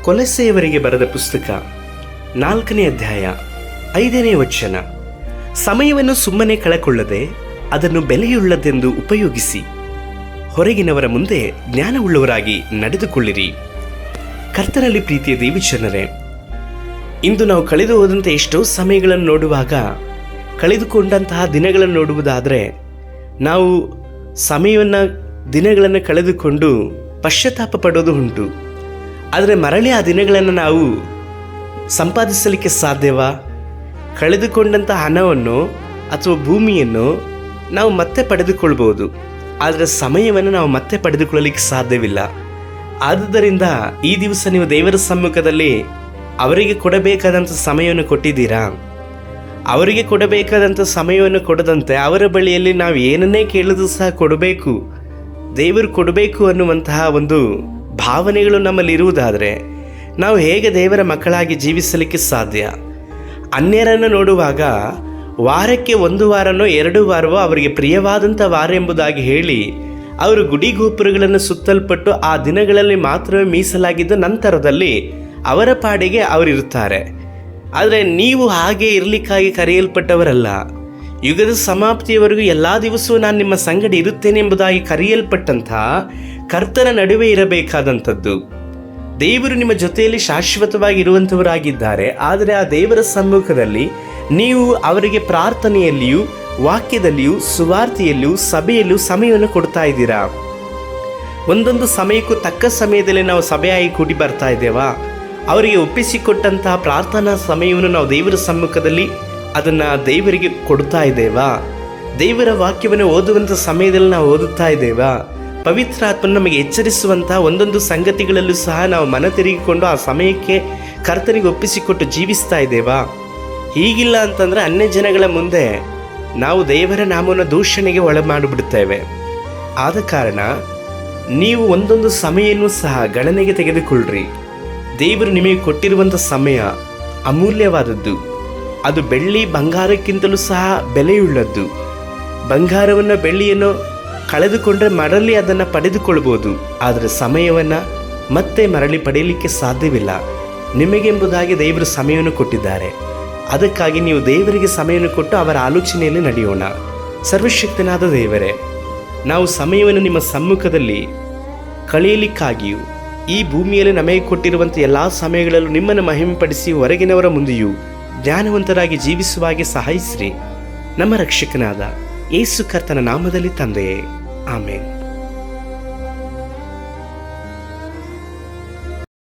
ಕೊಲೊಸ್ಸೆಯವರಿಗೆ ಬರೆದ ಪುಸ್ತಕ 4ನೇ ಅಧ್ಯಾಯ 5ನೇ ವಚನ. ಸಮಯವನ್ನು ಸುಮ್ಮನೆ ಕಳಕೊಳ್ಳದೆ ಅದನ್ನು ಬೆಲೆಯುಳ್ಳದೆಂದು ಉಪಯೋಗಿಸಿ ಹೊರಗಿನವರ ಮುಂದೆ ಜ್ಞಾನವುಳ್ಳವರಾಗಿ ನಡೆದುಕೊಳ್ಳಿರಿ. ಕರ್ತನಲ್ಲಿ ಪ್ರೀತಿಯ ದೇವಜನರೇ, ಇಂದು ನಾವು ಕಳೆದು ಹೋದಂಥ ಎಷ್ಟೋ ಸಮಯಗಳನ್ನು ನೋಡುವಾಗ, ಕಳೆದುಕೊಂಡಂತಹ ದಿನಗಳನ್ನು ನೋಡುವುದಾದರೆ ನಾವು ಸಮಯವನ್ನು ದಿನಗಳನ್ನು ಕಳೆದುಕೊಂಡು ಪಶ್ಚಾತ್ತಾಪ ಪಡೋದು ಉಂಟು. ಆದರೆ ಮರಳಿ ಆ ದಿನಗಳನ್ನು ನಾವು ಸಂಪಾದಿಸಲಿಕ್ಕೆ ಸಾಧ್ಯವಾ? ಕಳೆದುಕೊಂಡಂಥ ಹಣವನ್ನು ಅಥವಾ ಭೂಮಿಯನ್ನು ನಾವು ಮತ್ತೆ ಪಡೆದುಕೊಳ್ಬೋದು, ಆದರೆ ಸಮಯವನ್ನು ನಾವು ಮತ್ತೆ ಪಡೆದುಕೊಳ್ಳಲಿಕ್ಕೆ ಸಾಧ್ಯವಿಲ್ಲ. ಆದುದರಿಂದ ಈ ದಿವಸ ನೀವು ದೇವರ ಸಮ್ಮುಖದಲ್ಲಿ ಅವರಿಗೆ ಕೊಡಬೇಕಾದಂಥ ಸಮಯವನ್ನು ಕೊಟ್ಟಿದ್ದೀರಾ? ಅವರಿಗೆ ಕೊಡಬೇಕಾದಂಥ ಸಮಯವನ್ನು ಕೊಡದಂತೆ ಅವರ ಬಳಿಯಲ್ಲಿ ನಾವು ಏನನ್ನೇ ಕೇಳಿದ್ರು ಸಹ ಕೊಡಬೇಕು, ದೇವರು ಕೊಡಬೇಕು ಅನ್ನುವಂತಹ ಒಂದು ಭಾವನೆಗಳು ನಮ್ಮಲ್ಲಿ ಇರುವುದಾದರೆ ನಾವು ಹೇಗೆ ದೇವರ ಮಕ್ಕಳಾಗಿ ಜೀವಿಸಲಿಕ್ಕೆ ಸಾಧ್ಯ? ಅನ್ಯರನ್ನು ನೋಡುವಾಗ ವಾರಕ್ಕೆ 1 ವಾರನೋ 2 ವಾರವೋ ಅವರಿಗೆ ಪ್ರಿಯವಾದಂಥ ವಾರ ಎಂಬುದಾಗಿ ಹೇಳಿ ಅವರು ಗುಡಿ ಗೋಪುರಗಳನ್ನು ಸುತ್ತಲ್ಪಟ್ಟು ಆ ದಿನಗಳಲ್ಲಿ ಮಾತ್ರವೇ ಮೀಸಲಾಗಿದ್ದ ನಂತರದಲ್ಲಿ ಅವರ ಪಾಡಿಗೆ ಅವರಿರುತ್ತಾರೆ. ಆದರೆ ನೀವು ಹಾಗೆ ಇರಲಿಕ್ಕಾಗಿ ಕರೆಯಲ್ಪಟ್ಟವರಲ್ಲ. ಯುಗದ ಸಮಾಪ್ತಿಯವರೆಗೂ ಎಲ್ಲ ದಿವಸವೂ ನಾನು ನಿಮ್ಮ ಸಂಗಡಿ ಇರುತ್ತೇನೆ ಎಂಬುದಾಗಿ ಕರೆಯಲ್ಪಟ್ಟಂಥ ಕರ್ತನ ನಡುವೆ ಇರಬೇಕಾದಂಥದ್ದು. ದೇವರು ನಿಮ್ಮ ಜೊತೆಯಲ್ಲಿ ಶಾಶ್ವತವಾಗಿ ಇರುವಂಥವರಾಗಿದ್ದಾರೆ. ಆದರೆ ಆ ದೇವರ ಸಮ್ಮುಖದಲ್ಲಿ ನೀವು ಅವರಿಗೆ ಪ್ರಾರ್ಥನೆಯಲ್ಲಿಯೂ ವಾಕ್ಯದಲ್ಲಿಯೂ ಸುವಾರ್ತೆಯಲ್ಲಿಯೂ ಸಭೆಯಲ್ಲಿಯೂ ಸಮಯವನ್ನು ಕೊಡ್ತಾ ಇದ್ದೀರಾ? ಒಂದೊಂದು ಸಮಯಕ್ಕೂ ತಕ್ಕ ಸಮಯದಲ್ಲಿ ನಾವು ಸಭೆಯಾಗಿ ಕೂಡಿ ಬರ್ತಾ ಇದ್ದೇವಾ? ಅವರಿಗೆ ಒಪ್ಪಿಸಿಕೊಟ್ಟಂತಹ ಪ್ರಾರ್ಥನಾ ಸಮಯವನ್ನು ನಾವು ದೇವರ ಸಮ್ಮುಖದಲ್ಲಿ ಅದನ್ನು ದೇವರಿಗೆ ಕೊಡ್ತಾ ಇದ್ದೇವಾ? ದೇವರ ವಾಕ್ಯವನ್ನು ಓದುವಂಥ ಸಮಯದಲ್ಲಿ ನಾವು ಓದುತ್ತಾ ಇದ್ದೇವಾ? ಪವಿತ್ರಾತ್ಮನ ನಮಗೆ ಎಚ್ಚರಿಸುವಂಥ ಒಂದೊಂದು ಸಂಗತಿಗಳಲ್ಲೂ ಸಹ ನಾವು ಮನ ತಿರುಗಿಕೊಂಡು ಆ ಸಮಯಕ್ಕೆ ಕರ್ತನಿಗೆ ಒಪ್ಪಿಸಿಕೊಟ್ಟು ಜೀವಿಸ್ತಾ ಇದ್ದೇವಾ? ಹೀಗಿಲ್ಲ ಅಂತಂದರೆ ಅನ್ಯ ಜನಗಳ ಮುಂದೆ ನಾವು ದೇವರ ನಾಮವನ್ನು ದೂಷಣೆಗೆ ಒಳಮಾಡಿಬಿಡುತ್ತೇವೆ. ಆದ ಕಾರಣ ನೀವು ಒಂದೊಂದು ಸಮಯವನ್ನು ಸಹ ಗಣನೆಗೆ ತೆಗೆದುಕೊಳ್ಳ್ರಿ. ದೇವರು ನಿಮಗೆ ಕೊಟ್ಟಿರುವಂಥ ಸಮಯ ಅಮೂಲ್ಯವಾದದ್ದು. ಅದು ಬೆಳ್ಳಿ ಬಂಗಾರಕ್ಕಿಂತಲೂ ಸಹ ಬೆಲೆಯುಳ್ಳದ್ದು. ಬಂಗಾರವನ್ನು ಬೆಳ್ಳಿಯನ್ನು ಕಳೆದುಕೊಂಡ್ರೆ ಮರಳಿ ಅದನ್ನು ಪಡೆದುಕೊಳ್ಬೋದು, ಆದರೆ ಸಮಯವನ್ನು ಮತ್ತೆ ಮರಳಿ ಪಡೆಯಲಿಕ್ಕೆ ಸಾಧ್ಯವಿಲ್ಲ. ನಿಮಗೆಂಬುದಾಗಿ ದೇವರು ಸಮಯವನ್ನು ಕೊಟ್ಟಿದ್ದಾರೆ. ಅದಕ್ಕಾಗಿ ನೀವು ದೇವರಿಗೆ ಸಮಯವನ್ನು ಕೊಟ್ಟು ಅವರ ಆಲೋಚನೆಯಲ್ಲಿ ನಡೆಯೋಣ. ಸರ್ವಶಕ್ತನಾದ ದೇವರೇ, ನಾವು ಸಮಯವನ್ನು ನಿಮ್ಮ ಸಮ್ಮುಖದಲ್ಲಿ ಕಳೆಯಲಿಕ್ಕಾಗಿಯೂ ಈ ಭೂಮಿಯಲ್ಲಿ ನಮಗೆ ಕೊಟ್ಟಿರುವಂಥ ಎಲ್ಲ ಸಮಯಗಳಲ್ಲೂ ನಿಮ್ಮನ್ನು ಮಹಿಮೆಪಡಿಸಿ ಹೊರಗಿನವರ ಮುಂದೆಯೂ ಜ್ಞಾನವಂತರಾಗಿ ಜೀವಿಸುವಾಗೆ ಸಹಾಯಿಸಿರಿ. ನಮ್ಮ ರಕ್ಷಕನಾದ ಯೇಸು ಕರ್ತನ ನಾಮದಲ್ಲಿ ತಂದೆಯೇ, ಆಮೇನ್.